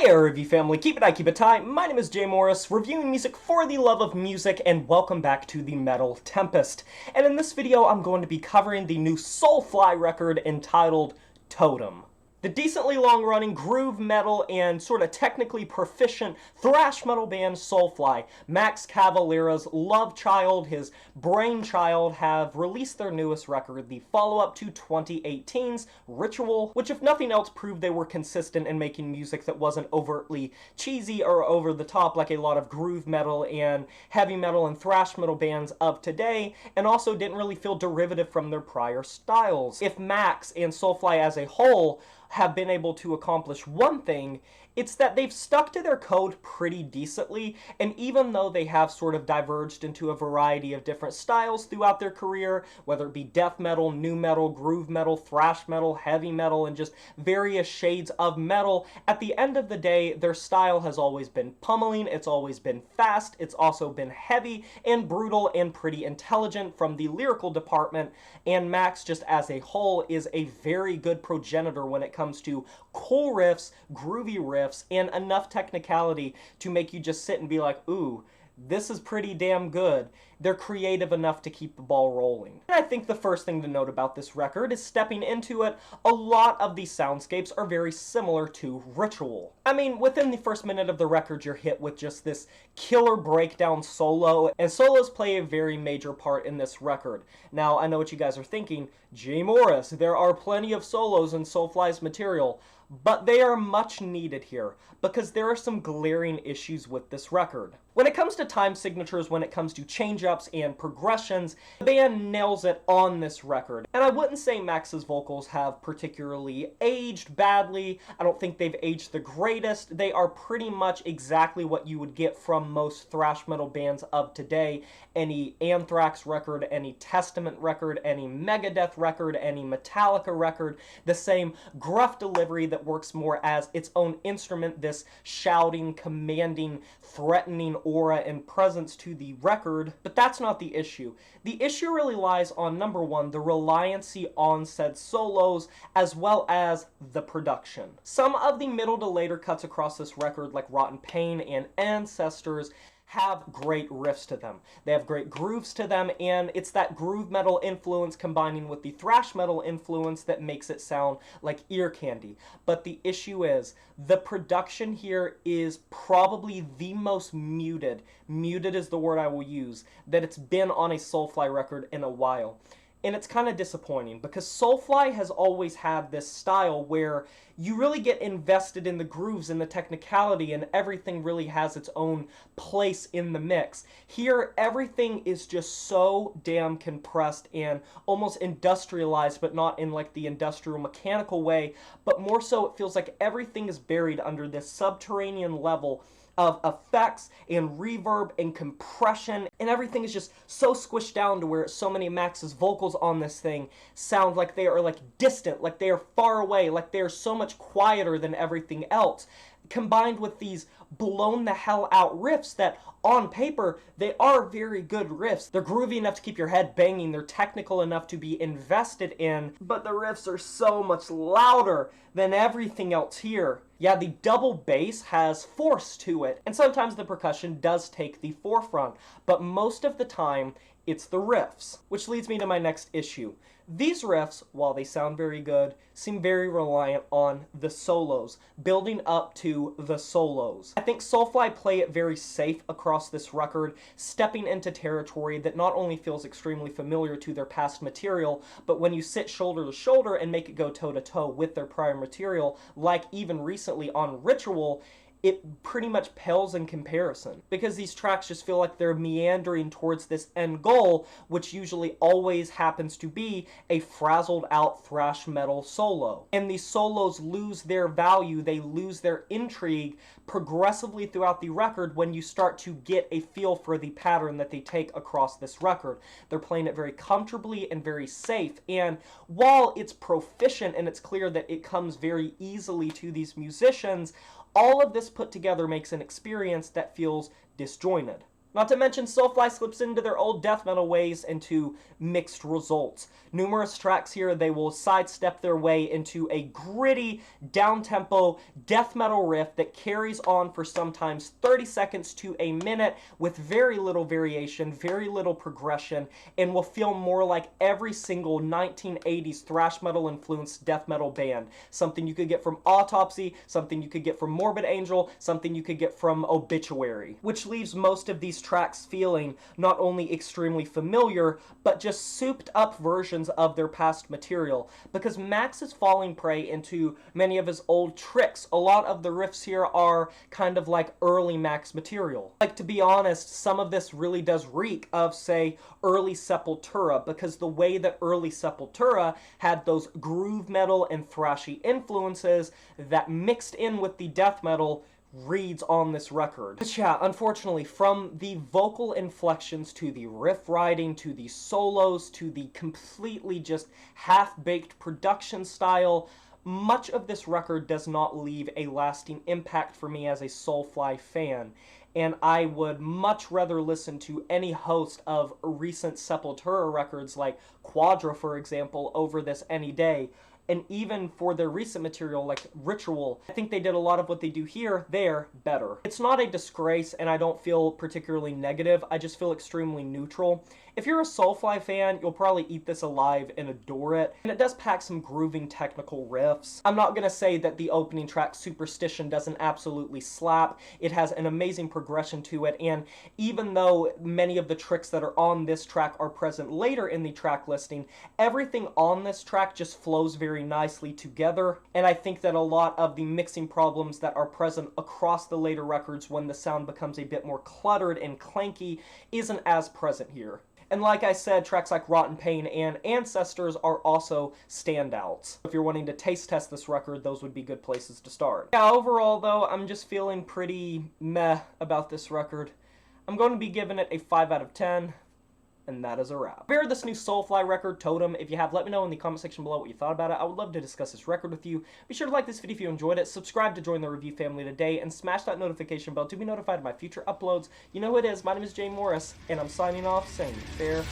Hey RV family, keep it high, keep it tight. My name is Jay Morris, reviewing music for the love of music, and welcome back to the metal Tempest. And in this video, I'm going to be covering the new Soulfly record entitled Totem. The decently long-running groove metal and sort of technically proficient thrash metal band Soulfly, Max Cavalera's love child, his brainchild, have released their newest record, the follow-up to 2018's Ritual, which if nothing else proved they were consistent in making music that wasn't overtly cheesy or over the top like a lot of groove metal and heavy metal and thrash metal bands of today, and also didn't really feel derivative from their prior styles. If Max and Soulfly as a whole have been able to accomplish one thing, it's that they've stuck to their code pretty decently, and even though they have sort of diverged into a variety of different styles throughout their career, whether it be death metal, nu metal, groove metal, thrash metal, heavy metal, and just various shades of metal, at the end of the day, their style has always been pummeling, it's always been fast, it's also been heavy and brutal and pretty intelligent from the lyrical department, and Max just as a whole is a very good progenitor when it comes to cool riffs, groovy riffs, and enough technicality to make you just sit and be like, ooh, this is pretty damn good. They're creative enough to keep the ball rolling. And I think the first thing to note about this record is stepping into it, a lot of these soundscapes are very similar to Ritual. I mean, within the first minute of the record, you're hit with just this killer breakdown solo, and solos play a very major part in this record. Now, I know what you guys are thinking, Jay Morris, there are plenty of solos in Soulfly's material, but they are much needed here, because there are some glaring issues with this record. When it comes to time signatures, when it comes to change-ups and progressions, the band nails it on this record. And I wouldn't say Max's vocals have particularly aged badly. I don't think they've aged the greatest. They are pretty much exactly what you would get from most thrash metal bands of today. Any Anthrax record, any Testament record, any Megadeth record, any Metallica record, the same gruff delivery that works more as its own instrument, this shouting, commanding, threatening aura and presence to the record. But that's not the issue. The issue really lies on, number one, the reliancy on said solos, as well as the production. Some of the middle to later cuts across this record, like Rotten Pain and Ancestors, have great riffs to them. They have great grooves to them, and it's that groove metal influence combining with the thrash metal influence that makes it sound like ear candy. But the issue is, the production here is probably the most muted is the word I will use, that it's been on a Soulfly record in a while. And it's kind of disappointing because Soulfly has always had this style where you really get invested in the grooves and the technicality, and everything really has its own place in the mix. Here, everything is just so damn compressed and almost industrialized, but not in like the industrial mechanical way, but more so it feels like everything is buried under this subterranean level of effects and reverb and compression, and everything is just so squished down to where so many of Max's vocals on this thing sound like they are like distant, like they are far away, like they are so much quieter than everything else, combined with these blown the hell out riffs that on paper they are very good riffs. They're groovy enough to keep your head banging, they're technical enough to be invested in, but the riffs are so much louder than everything else here. Yeah, the double bass has force to it, and sometimes the percussion does take the forefront, but most of the time it's the riffs. Which leads me to my next issue. These riffs, while they sound very good, seem very reliant on the solos, building up to the solos. I think Soulfly play it very safe across this record, stepping into territory that not only feels extremely familiar to their past material, but when you sit shoulder to shoulder and make it go toe to toe with their prior material, like even recently on Ritual, it pretty much pales in comparison, because these tracks just feel like they're meandering towards this end goal, which usually always happens to be a frazzled out thrash metal solo. And these solos lose their value, they lose their intrigue progressively throughout the record when you start to get a feel for the pattern that they take across this record. They're playing it very comfortably and very safe, and while it's proficient and it's clear that it comes very easily to these musicians, all of this put together makes an experience that feels disjointed. Not to mention, Soulfly slips into their old death metal ways into mixed results. Numerous tracks here, they will sidestep their way into a gritty, down-tempo death metal riff that carries on for sometimes 30 seconds to a minute with very little variation, very little progression, and will feel more like every single 1980s thrash metal influenced death metal band. Something you could get from Autopsy, something you could get from Morbid Angel, something you could get from Obituary, which leaves most of these tracks feeling not only extremely familiar, but just souped up versions of their past material, because Max is falling prey into many of his old tricks. A lot of the riffs here are kind of like early Max material. Like, to be honest, some of this really does reek of, say, early Sepultura, because the way that early Sepultura had those groove metal and thrashy influences that mixed in with the death metal reads on this record. But yeah, unfortunately, from the vocal inflections to the riff writing to the solos to the completely just half-baked production style, much of this record does not leave a lasting impact for me as a Soulfly fan. And I would much rather listen to any host of recent Sepultura records like Quadra, for example, over this any day. And even for their recent material like Ritual, I think they did a lot of what they do here, there, better. It's not a disgrace, and I don't feel particularly negative, I just feel extremely neutral. If you're a Soulfly fan, you'll probably eat this alive and adore it, and it does pack some grooving technical riffs. I'm not gonna say that the opening track, Superstition, doesn't absolutely slap. It has an amazing progression to it, and even though many of the tricks that are on this track are present later in the track listing, everything on this track just flows very nicely together, and I think that a lot of the mixing problems that are present across the later records when the sound becomes a bit more cluttered and clanky isn't as present here. And like I said, tracks like Rotten Pain and Ancestors are also standouts. If you're wanting to taste test this record, those would be good places to start. Yeah, overall though, I'm just feeling pretty meh about this record. I'm going to be giving it a 5 out of 10. And that is a wrap. Compare this new Soulfly record, Totem. If you have, let me know in the comment section below what you thought about it. I would love to discuss this record with you. Be sure to like this video if you enjoyed it, subscribe to join the review family today, and smash that notification bell to be notified of my future uploads. You know who it is, my name is Jay Morris, and I'm signing off saying farewell.